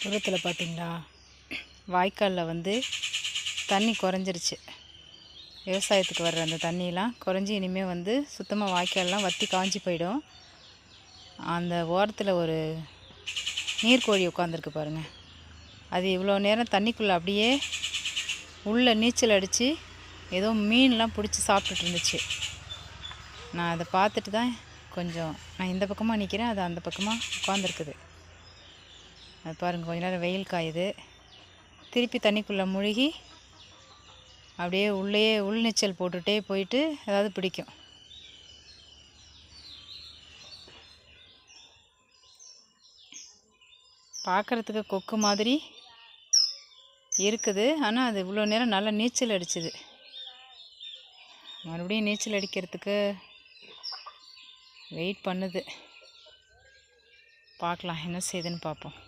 தூரத்தில் பார்த்தீங்களா, வாய்க்காலில் வந்து தண்ணி குறைஞ்சிருச்சு. விவசாயத்துக்கு வர்ற அந்த தண்ணியெலாம் குறைஞ்சி இனிமேல் வந்து சுத்தமாக வாய்க்காலெலாம் வற்றி காஞ்சி போயிடும். அந்த ஓரத்தில் ஒரு நீர்க்கோழி உட்காந்துருக்கு பாருங்கள். அது இவ்வளோ நேரம் தண்ணிக்குள்ளே அப்படியே உள்ளே நீச்சல் அடித்து ஏதோ மீன்லாம் பிடிச்சி சாப்பிட்டுட்டு இருந்துச்சு. நான் அதை பார்த்துட்டு தான் நான் இந்த பக்கமாக நிற்கிறேன், அது அந்த பக்கமாக உட்காந்துருக்குது. அது பாருங்கள், கொஞ்ச நேரம் வெயில் காயுது, திருப்பி தண்ணிக்குள்ளே முழுகி அப்படியே உள்ளேயே உள்நீச்சல் போட்டுகிட்டே போயிட்டு ஏதாவது பிடிக்கும். பார்க்குறதுக்கு கொக்கு மாதிரி இருக்குது, ஆனால் அது இவ்வளோ நேரம் நல்லா நீச்சல் அடிச்சுது. மறுபடியும் நீச்சல் அடிக்கிறதுக்கு வெயிட் பண்ணுது. பார்க்கலாம் என்ன செய்யுதுன்னு பார்ப்போம்.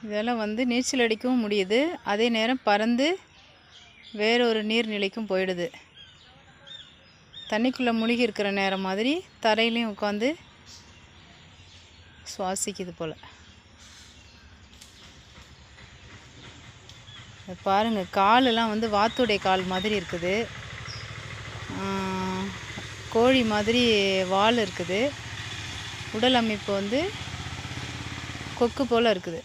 இதெல்லாம் வந்து நீச்சல் அடிக்கவும் முடியுது, அதே நேரம் பறந்து வேறொரு நீர்நிலைக்கும் போயிடுது. தண்ணிக்குள்ளே முழுகி இருக்கிற நேரம் மாதிரி தரையிலையும் உட்காந்து சுவாசிக்குது போல். பாருங்கள், காலெல்லாம் வந்து வாத்துடைய கால் மாதிரி இருக்குது, கோழி மாதிரி வால் இருக்குது, உடல் அமைப்பு வந்து கொக்கு போல் இருக்குது.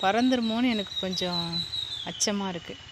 பறந்துருமோன்னு எனக்கு கொஞ்சம் அச்சமாக இருக்குது.